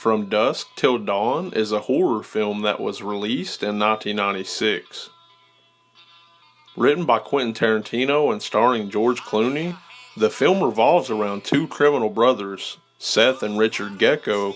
From Dusk Till Dawn is a horror film that was released in 1996. Written by Quentin Tarantino and starring George Clooney, the film revolves around two criminal brothers, Seth and Richard Gecko,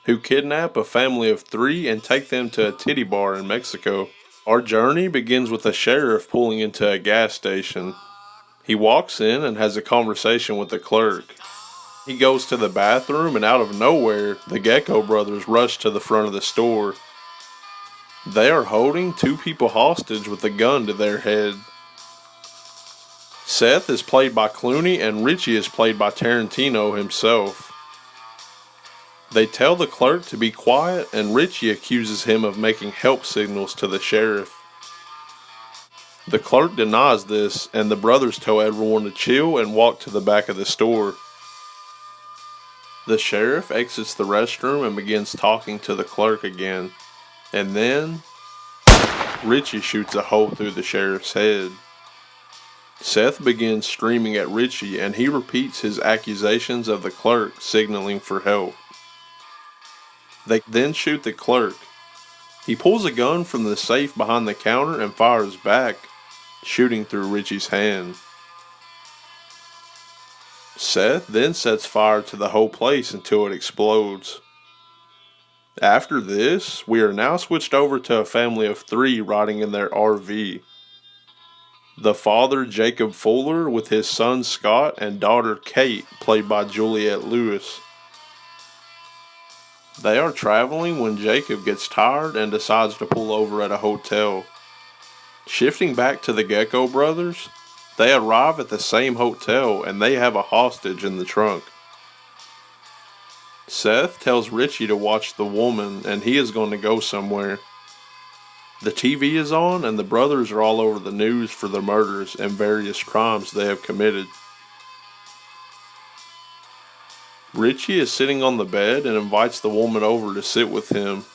who kidnap a family of three and take them to a titty bar in Mexico. Our journey begins with a sheriff pulling into a gas station. He walks in and has a conversation with the clerk. He goes to the bathroom and out of nowhere, the Gecko brothers rush to the front of the store. They are holding two people hostage with a gun to their head. Seth is played by Clooney and Richie is played by Tarantino himself. They tell the clerk to be quiet and Richie accuses him of making help signals to the sheriff. The clerk denies this and the brothers tell everyone to chill and walk to the back of the store. The sheriff exits the restroom and begins talking to the clerk again. And then, Richie shoots a hole through the sheriff's head. Seth begins screaming at Richie and he repeats his accusations of the clerk signaling for help. They then shoot the clerk. He pulls a gun from the safe behind the counter and fires back, shooting through Richie's hand. Seth then sets fire to the whole place until it explodes. After this, we are now switched over to a family of three riding in their RV. The father, Jacob Fuller, with his son Scott and daughter Kate, played by Juliette Lewis. They are traveling when Jacob gets tired and decides to pull over at a hotel. Shifting back to the Gecko brothers, they arrive at the same hotel and they have a hostage in the trunk. Seth tells Richie to watch the woman and he is going to go somewhere. The TV is on and the brothers are all over the news for the murders and various crimes they have committed. Richie is sitting on the bed and invites the woman over to sit with him.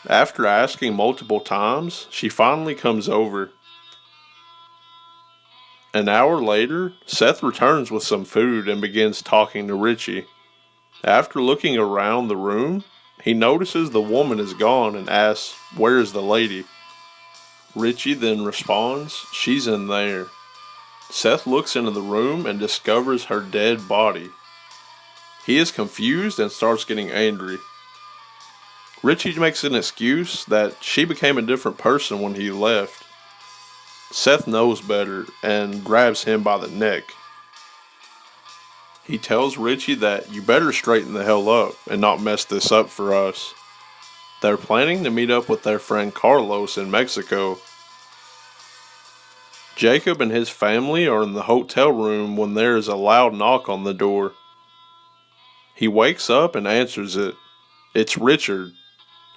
After asking multiple times, she finally comes over. An hour later, Seth returns with some food and begins talking to Richie. After looking around the room, he notices the woman is gone and asks, "Where is the lady?" Richie then responds, "She's in there." Seth looks into the room and discovers her dead body. He is confused and starts getting angry. Richie makes an excuse that she became a different person when he left. Seth knows better and grabs him by the neck. He tells Richie that you better straighten the hell up and not mess this up for us. They're planning to meet up with their friend Carlos in Mexico. Jacob and his family are in the hotel room when there is a loud knock on the door. He wakes up and answers it. It's Richard,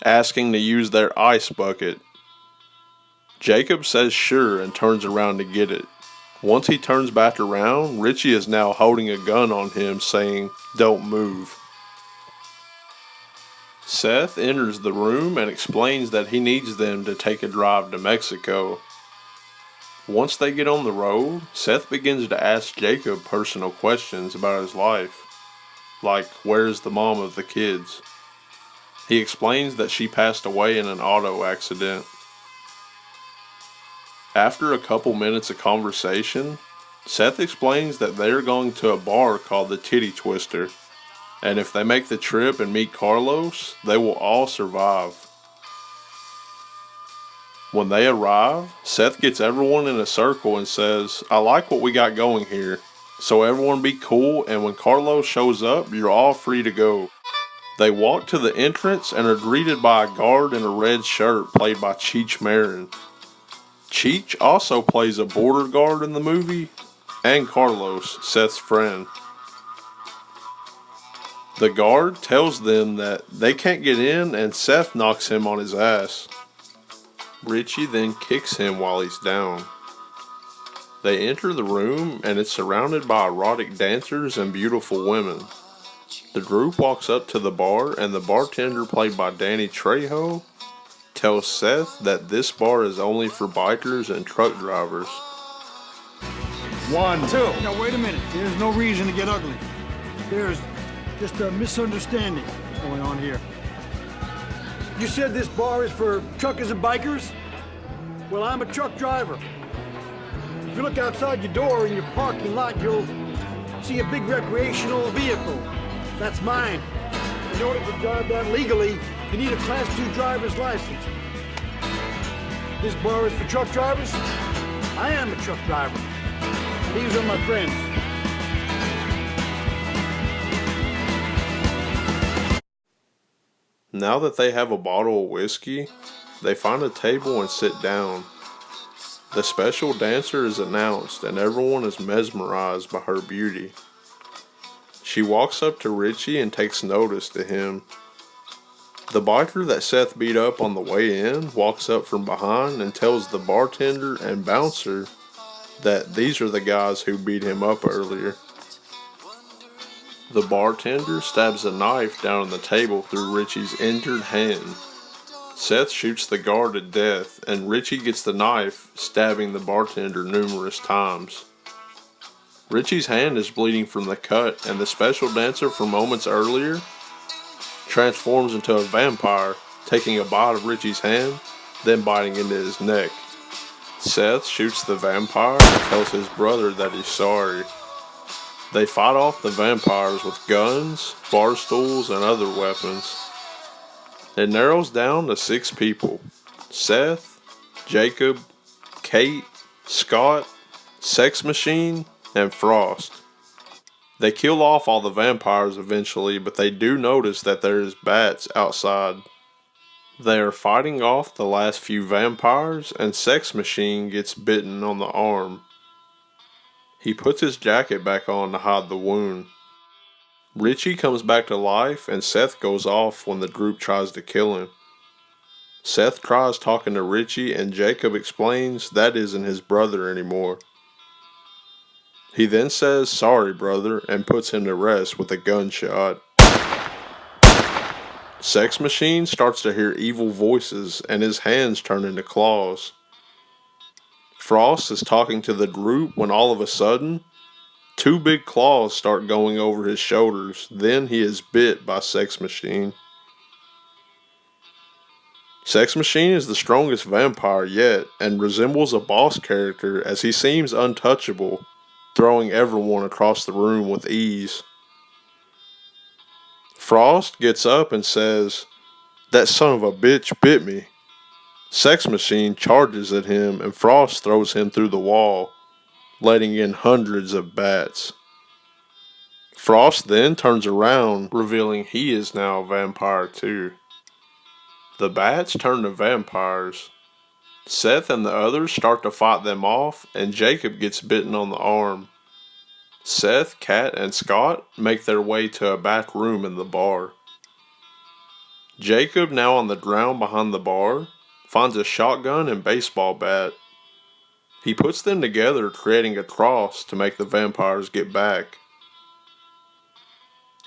asking to use their ice bucket. Jacob says sure and turns around to get it. Once he turns back around, Richie is now holding a gun on him saying, "Don't move." Seth enters the room and explains that he needs them to take a drive to Mexico. Once they get on the road, Seth begins to ask Jacob personal questions about his life, like where is the mom of the kids. He explains that she passed away in an auto accident. After a couple minutes of conversation, Seth explains that they are going to a bar called the Titty Twister, and if they make the trip and meet Carlos, they will all survive. When they arrive, Seth gets everyone in a circle and says, "I like what we got going here, so everyone be cool and when Carlos shows up, you're all free to go." They walk to the entrance and are greeted by a guard in a red shirt played by Cheech Marin. Cheech also plays a border guard in the movie, and Carlos, Seth's friend. The guard tells them that they can't get in and Seth knocks him on his ass. Richie then kicks him while he's down. They enter the room and it's surrounded by erotic dancers and beautiful women. The group walks up to the bar and the bartender, played by Danny Trejo, tells Seth that this bar is only for bikers and truck drivers. 1, 2. Now, wait a minute. There's no reason to get ugly. There's just a misunderstanding. What's going on here? You said this bar is for truckers and bikers? Well, I'm a truck driver. If you look outside your door in your parking lot, you'll see a big recreational vehicle. That's mine. In order to drive that legally, you need a Class 2 driver's license. This bar is for truck drivers? I am a truck driver. These are my friends. Now that they have a bottle of whiskey, they find a table and sit down. The special dancer is announced and everyone is mesmerized by her beauty. She walks up to Richie and takes notice to him. The biker that Seth beat up on the way in walks up from behind and tells the bartender and bouncer that these are the guys who beat him up earlier. The bartender stabs a knife down on the table through Richie's injured hand. Seth shoots the guard to death, and Richie gets the knife, stabbing the bartender numerous times. Richie's hand is bleeding from the cut, and the special dancer from moments earlier transforms into a vampire, taking a bite of Richie's hand, then biting into his neck. Seth shoots the vampire and tells his brother that he's sorry. They fight off the vampires with guns, bar stools, and other weapons. It narrows down to 6 people: Seth, Jacob, Kate, Scott, Sex Machine, and Frost. They kill off all the vampires eventually, but they do notice that there is bats outside. They are fighting off the last few vampires, and Sex Machine gets bitten on the arm. He puts his jacket back on to hide the wound. Richie comes back to life and Seth goes off when the group tries to kill him. Seth tries talking to Richie and Jacob explains that isn't his brother anymore. He then says, "Sorry, brother," and puts him to rest with a gunshot. Sex Machine starts to hear evil voices and his hands turn into claws. Frost is talking to the group when all of a sudden, 2 big claws start going over his shoulders. Then he is bit by Sex Machine. Sex Machine is the strongest vampire yet and resembles a boss character as he seems untouchable, throwing everyone across the room with ease. Frost gets up and says, "That son of a bitch bit me." Sex Machine charges at him and Frost throws him through the wall, letting in hundreds of bats. Frost then turns around, revealing he is now a vampire too. The bats turn to vampires. Seth and the others start to fight them off, and Jacob gets bitten on the arm. Seth, Kat, and Scott make their way to a back room in the bar. Jacob, now on the ground behind the bar, finds a shotgun and baseball bat. He puts them together, creating a cross to make the vampires get back.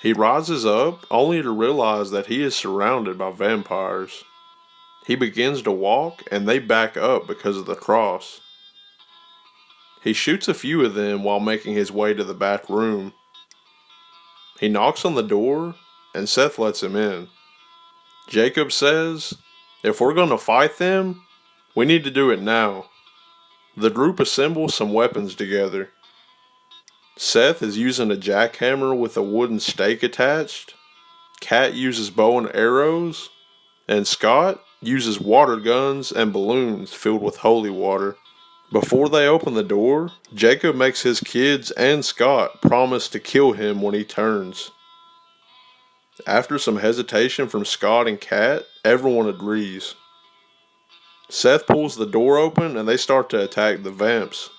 He rises up, only to realize that he is surrounded by vampires. He begins to walk, and they back up because of the cross. He shoots a few of them while making his way to the back room. He knocks on the door, and Seth lets him in. Jacob says, "If we're going to fight them, we need to do it now." The group assembles some weapons together. Seth is using a jackhammer with a wooden stake attached. Kat uses bow and arrows. And Scott uses water guns and balloons filled with holy water. Before they open the door, Jacob makes his kids and Scott promise to kill him when he turns. After some hesitation from Scott and Kat, everyone agrees. Seth pulls the door open and they start to attack the vamps.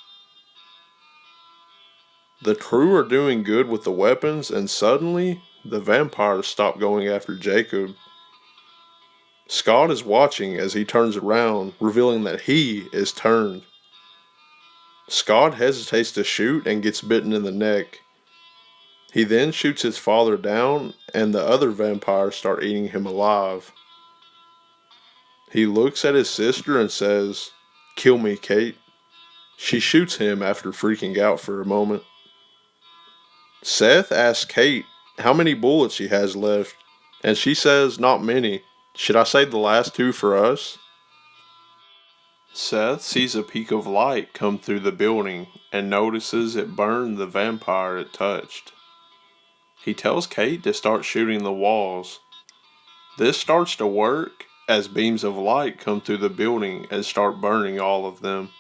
The crew are doing good with the weapons, and suddenly, the vampires stop going after Jacob. Scott is watching as he turns around, revealing that he is turned. Scott hesitates to shoot and gets bitten in the neck. He then shoots his father down, and the other vampires start eating him alive. He looks at his sister and says, "Kill me, Kate." She shoots him after freaking out for a moment. Seth asks Kate how many bullets she has left, And she says, not many. Should I say the last two for us? Seth sees a peak of light come through the building and notices it burned the vampire it touched. He tells Kate to start shooting the walls. This starts to work as beams of light come through the building and start burning all of them.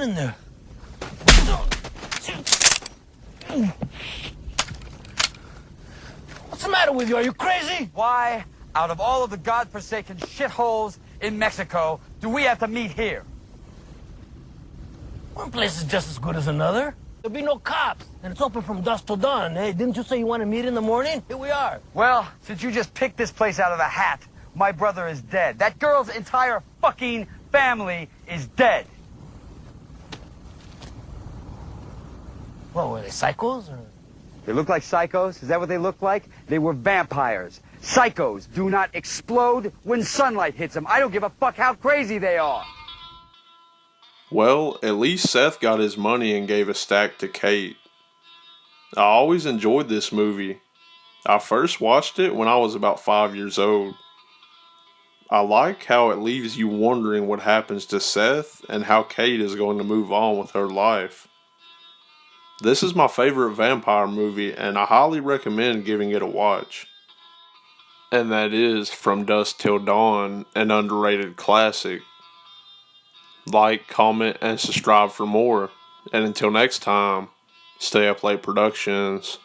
In there. What's the matter with you? Are you crazy? Why, out of all of the godforsaken shitholes in Mexico, do we have to meet here? One place is just as good as another. There'll be no cops, and it's open from dusk till dawn. Hey, didn't you say you want to meet in the morning? Here we are. Well, since you just picked this place out of the hat, my brother is dead. That girl's entire fucking family is dead. What, were they psychos? Or? They look like psychos? Is that what they look like? They were vampires. Psychos do not explode when sunlight hits them. I don't give a fuck how crazy they are. Well, at least Seth got his money and gave a stack to Kate. I always enjoyed this movie. I first watched it when I was about 5 years old. I like how it leaves you wondering what happens to Seth and how Kate is going to move on with her life. This is my favorite vampire movie, and I highly recommend giving it a watch. And that is From Dusk Till Dawn, an underrated classic. Like, comment, and subscribe for more. And until next time, stay up late productions.